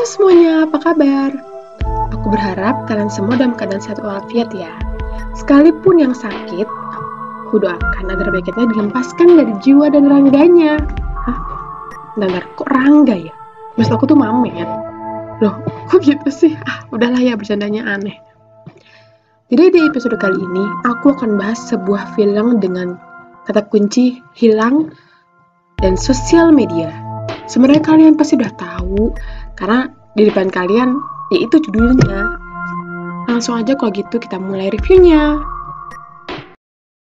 Halo semuanya, apa kabar? Aku berharap kalian semua dalam keadaan sehat walafiat ya. Sekalipun yang sakit, aku doakan agar penyakitnya dihempaskan dari jiwa dan rangganya. Hah? Bentar, kok rangga ya? Maksud aku tuh Mamet. Loh, kok gitu sih? Udahlah ya, bercandanya aneh. Jadi di episode kali ini, aku akan bahas sebuah film dengan kata kunci hilang dan sosial media. Sebenarnya kalian pasti udah tahu, karena di depan kalian, yaitu judulnya. Langsung aja kalau gitu kita mulai reviewnya.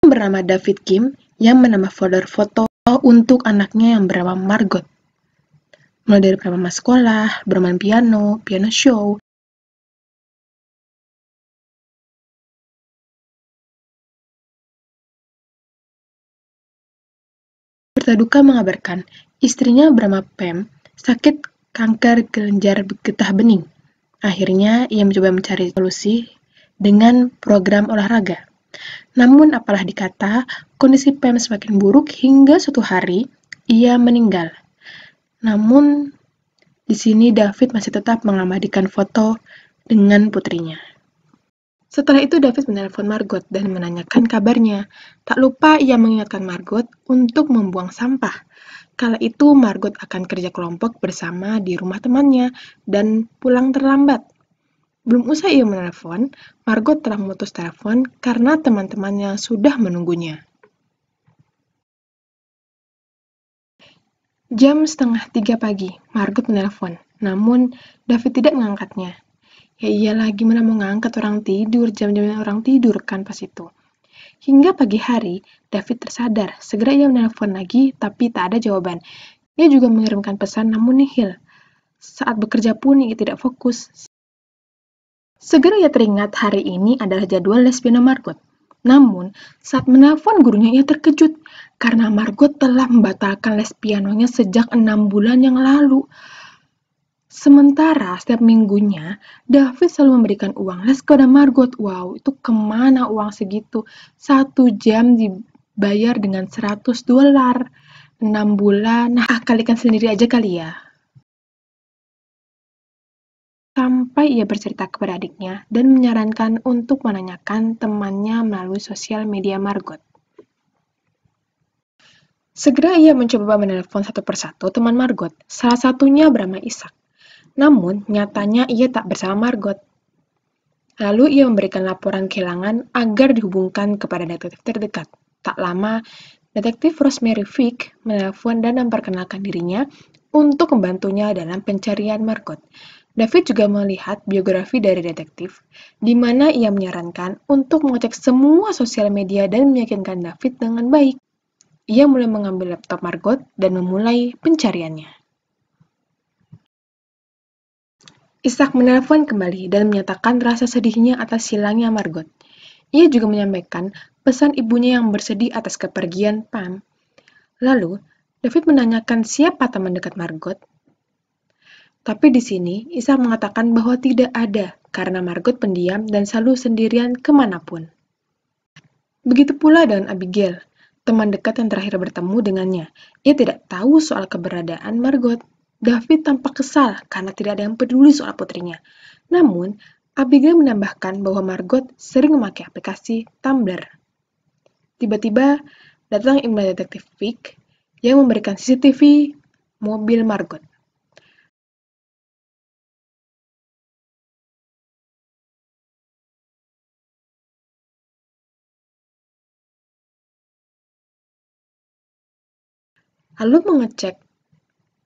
Bernama David Kim yang menambah folder foto untuk anaknya yang bernama Margot. Mulai dari pernah sekolah, bermain piano, piano show, berita duka mengabarkan istrinya bernama Pam sakit kanker kelenjar getah bening. Akhirnya ia mencoba mencari solusi dengan program olahraga. Namun apalah dikata, kondisi Pam semakin buruk hingga suatu hari ia meninggal. Namun di sini David masih tetap mengabadikan foto dengan putrinya. Setelah itu David menelpon Margot dan menanyakan kabarnya. Tak lupa ia mengingatkan Margot untuk membuang sampah. Kala itu Margot akan kerja kelompok bersama di rumah temannya dan pulang terlambat. Belum usai ia menelpon, Margot telah memutus telepon karena teman-temannya sudah menunggunya. Jam 2:30 pagi, Margot menelpon, namun David tidak mengangkatnya. Ya iyalah, gimana mau ngangkat orang tidur, jam-jam orang tidur kan pas itu. Hingga pagi hari, David tersadar. Segera ia menelpon lagi, tapi tak ada jawaban. Ia juga mengirimkan pesan namun nihil. Saat bekerja pun ia tidak fokus. Segera ia teringat hari ini adalah jadwal les piano Margot. Namun, saat menelpon gurunya ia terkejut karena Margot telah membatalkan les pianonya sejak 6 bulan yang lalu. Sementara setiap minggunya, David selalu memberikan uang les kepada Margot. Wow, itu kemana uang segitu? 1 jam dibayar dengan $100. 6 bulan, nah kalikan sendiri aja kali ya. Sampai ia bercerita kepada adiknya dan menyarankan untuk menanyakan temannya melalui sosial media Margot. Segera ia mencoba menelpon satu persatu teman Margot, salah satunya bernama Ishak. Namun, nyatanya ia tak bersama Margot. Lalu ia memberikan laporan kehilangan agar dihubungkan kepada detektif terdekat. Tak lama, detektif Rosemary Fick menelpon dan memperkenalkan dirinya untuk membantunya dalam pencarian Margot. David juga melihat biografi dari detektif, di mana ia menyarankan untuk mengecek semua sosial media dan meyakinkan David dengan baik. Ia mulai mengambil laptop Margot dan memulai pencariannya. Ishak menelpon kembali dan menyatakan rasa sedihnya atas hilangnya Margot. Ia juga menyampaikan pesan ibunya yang bersedih atas kepergian Pam. Lalu, David menanyakan siapa teman dekat Margot. Tapi di sini, Ishak mengatakan bahwa tidak ada karena Margot pendiam dan selalu sendirian kemanapun. Begitu pula dengan Abigail, teman dekat yang terakhir bertemu dengannya. Ia tidak tahu soal keberadaan Margot. David tampak kesal karena tidak ada yang peduli soal putrinya. Namun, Abigail menambahkan bahwa Margot sering memakai aplikasi Tumblr. Tiba-tiba, datang email detektif Fick yang memberikan CCTV mobil Margot. Lalu mengecek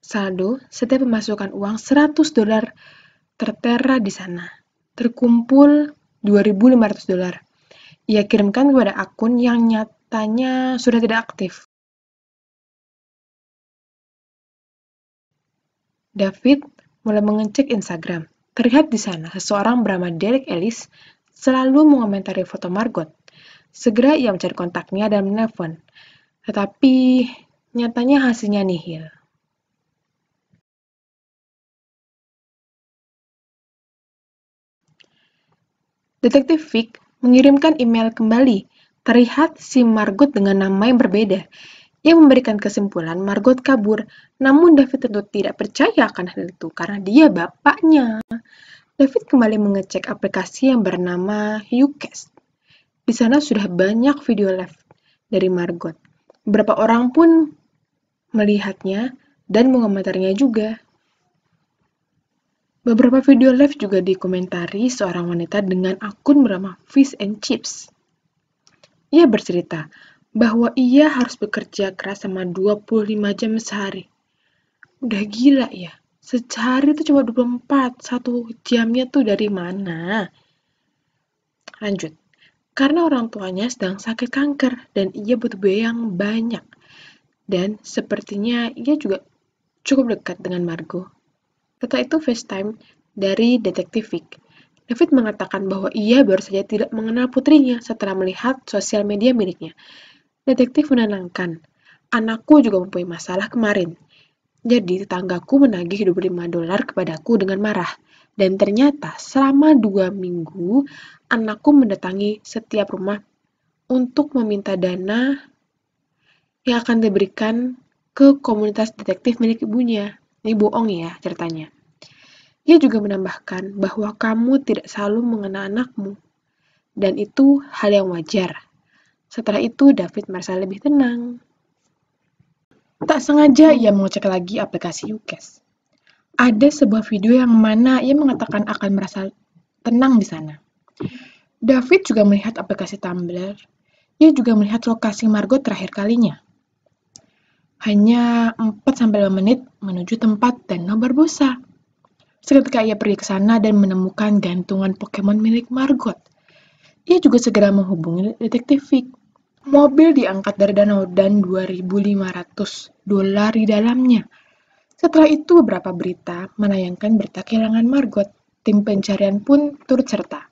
saldo setiap pemasukan uang $100 tertera di sana. Terkumpul $2.500. Ia kirimkan kepada akun yang nyatanya sudah tidak aktif. David mulai mengecek Instagram. Terlihat di sana seseorang bernama Derek Ellis selalu mengomentari foto Margot. Segera ia mencari kontaknya dan menelpon. Tetapi nyatanya hasilnya nihil. Detektif Fick mengirimkan email kembali. Terlihat si Margot dengan nama yang berbeda. Ia memberikan kesimpulan Margot kabur, namun David tentu tidak percaya akan hal itu karena dia bapaknya. David kembali mengecek aplikasi yang bernama YouCast. Di sana sudah banyak video live dari Margot. Beberapa orang pun melihatnya dan mengomentarinya juga. Beberapa video live juga dikomentari seorang wanita dengan akun bernama Fish and Chips. Ia bercerita bahwa ia harus bekerja keras selama 25 jam sehari. Udah gila ya, sehari itu cuma 24, 1 jamnya tuh dari mana? Lanjut. Karena orang tuanya sedang sakit kanker dan ia butuh biaya yang banyak. Dan sepertinya ia juga cukup dekat dengan Margot. Setelah itu FaceTime dari Detektif Vic. David mengatakan bahwa ia baru saja tidak mengenal putrinya setelah melihat sosial media miliknya. Detektif menenangkan, anakku juga mempunyai masalah kemarin. Jadi tetanggaku menagih $25 kepadaku dengan marah. Dan ternyata selama 2 minggu, anakku mendatangi setiap rumah untuk meminta dana yang akan diberikan ke komunitas detektif milik ibunya. Ini bohong ya ceritanya. Ia juga menambahkan bahwa kamu tidak selalu mengenal anakmu. Dan itu hal yang wajar. Setelah itu David merasa lebih tenang. Tak sengaja ia mengecek lagi aplikasi YouCast. Ada sebuah video yang mana ia mengatakan akan merasa tenang di sana. David juga melihat aplikasi Tumblr. Ia juga melihat lokasi Margot terakhir kalinya. Hanya 4-5 menit menuju tempat dan nomor busa. Seketika ia pergi ke sana dan menemukan gantungan Pokemon milik Margot. Ia juga segera menghubungi detektif Vic. Mobil diangkat dari danau dan $2.500 di dalamnya. Setelah itu beberapa berita menayangkan berita kehilangan Margot. Tim pencarian pun turut serta.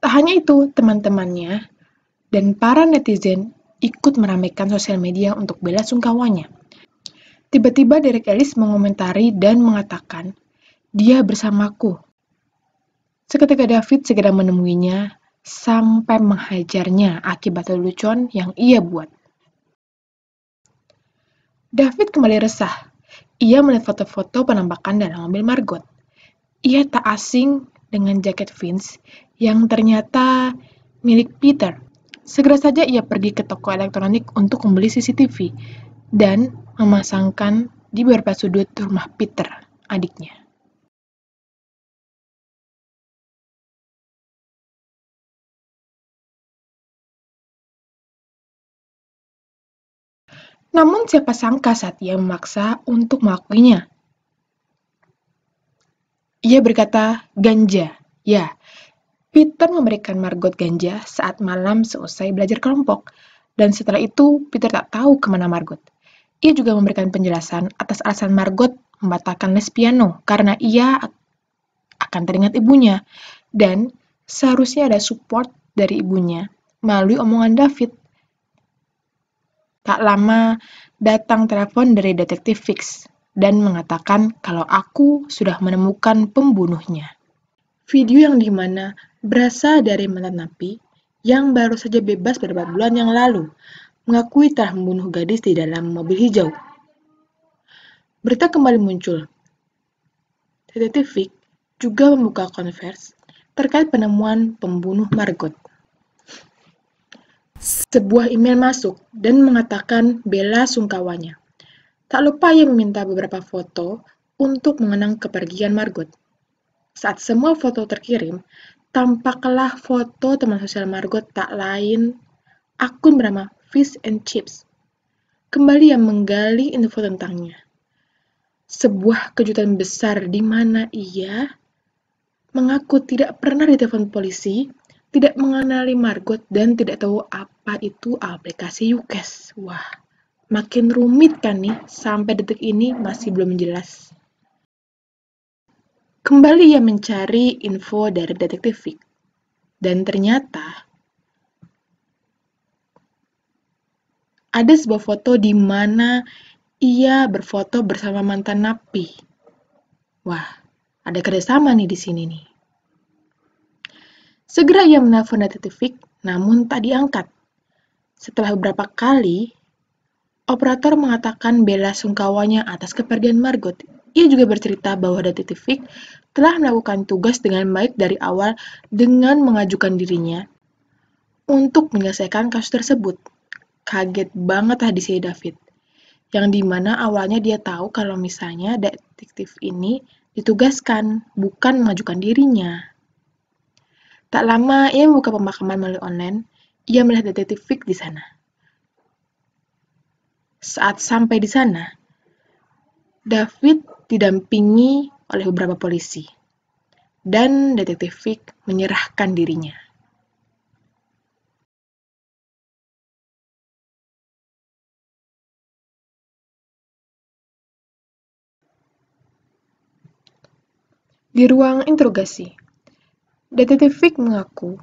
Tak hanya itu, teman-temannya dan para netizen ikut meramaikan sosial media untuk bela sungkawanya. Tiba-tiba Derek Ellis mengomentari dan mengatakan, "Dia bersamaku." Seketika David segera menemuinya sampai menghajarnya akibat lelucon yang ia buat. David kembali resah. Ia melihat foto-foto penampakan dalam mobil Margot. Ia tak asing dengan jaket Vince yang ternyata milik Peter. Segera saja ia pergi ke toko elektronik untuk membeli CCTV dan memasangkan di beberapa sudut rumah Peter, adiknya. Namun siapa sangka saat ia memaksa untuk melakukannya. Ia berkata, "Ganja." Ya, Peter memberikan Margot ganja saat malam seusai belajar kelompok. Dan setelah itu, Peter tak tahu kemana Margot. Ia juga memberikan penjelasan atas alasan Margot membatalkan les piano karena ia akan teringat ibunya. Dan seharusnya ada support dari ibunya melalui omongan David. Tak lama, datang telepon dari detektif Fix dan mengatakan kalau aku sudah menemukan pembunuhnya. Video yang dimana berasal dari mantan napi yang baru saja bebas beberapa bulan yang lalu, mengakui telah membunuh gadis di dalam mobil hijau. Berita kembali muncul. Detektif Fix juga membuka konversi terkait penemuan pembunuh Margot. Sebuah email masuk dan mengatakan bela sungkawanya. Tak lupa ia meminta beberapa foto untuk mengenang kepergian Margot. Saat semua foto terkirim, tampaklah foto teman sosial Margot tak lain akun bernama Fish and Chips. Kembali ia menggali info tentangnya. Sebuah kejutan besar di mana ia mengaku tidak pernah ditelepon polisi, tidak mengenali Margot, dan tidak tahu apa itu aplikasi YouCast. Wah, makin rumit kan nih, sampai detik ini masih belum jelas. Kembali ia mencari info dari detektif Vic. Dan ternyata ada sebuah foto di mana ia berfoto bersama mantan napi. Wah, ada kerjasama nih di sini nih. Segera ia menelpon detektif Vic, namun tak diangkat. Setelah beberapa kali Operator mengatakan bela sungkawanya atas kepergian Margot. Ia juga bercerita bahwa detektif Vic telah melakukan tugas dengan baik dari awal dengan mengajukan dirinya untuk menyelesaikan kasus tersebut. Kaget banget tadi si David, yang dimana awalnya dia tahu kalau misalnya detektif ini ditugaskan, bukan mengajukan dirinya. Tak lama ia membuka pemakaman melalui online, ia melihat detektif Vic di sana. Saat sampai di sana, David didampingi oleh beberapa polisi, dan detektif Vic menyerahkan dirinya. Di ruang interogasi, detektif Vic mengaku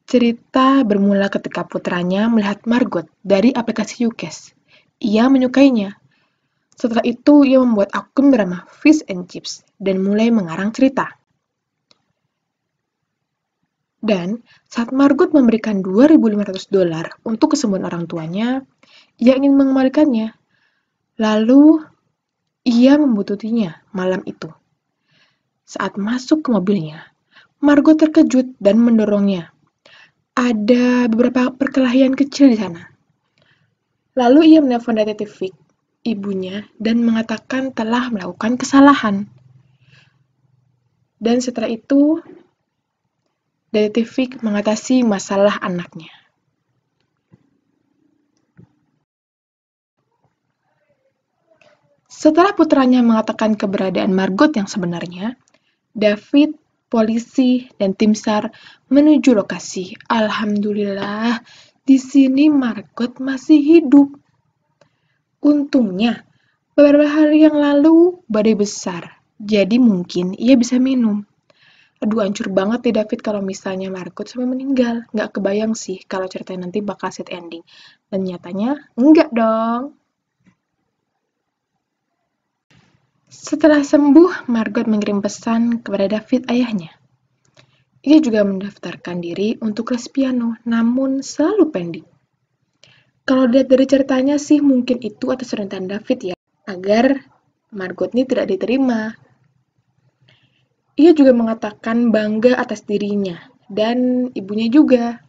cerita bermula ketika putranya melihat Margot dari aplikasi YouCash. Ia menyukainya. Setelah itu, ia membuat akun bernama Fish and Chips dan mulai mengarang cerita. Dan saat Margot memberikan $2.500 untuk kesembuhan orang tuanya, ia ingin mengembalikannya. Lalu, ia membutuhkannya malam itu. Saat masuk ke mobilnya, Margot terkejut dan mendorongnya. Ada beberapa perkelahian kecil di sana. Lalu ia menelpon detektif Vic, ibunya, dan mengatakan telah melakukan kesalahan. Dan setelah itu, detektif Vic mengatasi masalah anaknya. Setelah putranya mengatakan keberadaan Margot yang sebenarnya, David, polisi, dan tim SAR menuju lokasi. Alhamdulillah, di sini Margot masih hidup. Untungnya, beberapa hari yang lalu badai besar, jadi mungkin ia bisa minum. Aduh, hancur banget ya David kalau misalnya Margot sampai meninggal. Nggak kebayang sih kalau ceritanya nanti bakal sad ending. Dan nyatanya, enggak dong. Setelah sembuh, Margot mengirim pesan kepada David ayahnya. Ia juga mendaftarkan diri untuk les piano, namun selalu pending. Kalau lihat dari ceritanya sih mungkin itu atas permintaan David ya, agar Margot ini tidak diterima. Ia juga mengatakan bangga atas dirinya dan ibunya juga.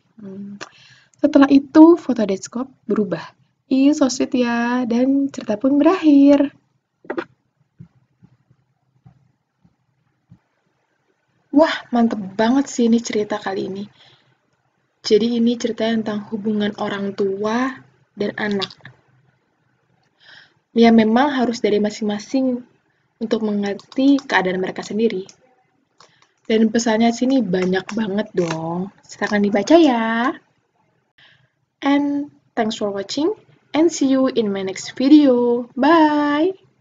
Setelah itu, foto Deathscope berubah. Ih, so sweet ya, dan cerita pun berakhir. Wah, mantep banget sih ini cerita kali ini. Jadi ini cerita tentang hubungan orang tua dan anak. Ya memang harus dari masing-masing untuk mengerti keadaan mereka sendiri. Dan pesannya sini banyak banget dong. Silakan dibaca ya. And thanks for watching and see you in my next video. Bye!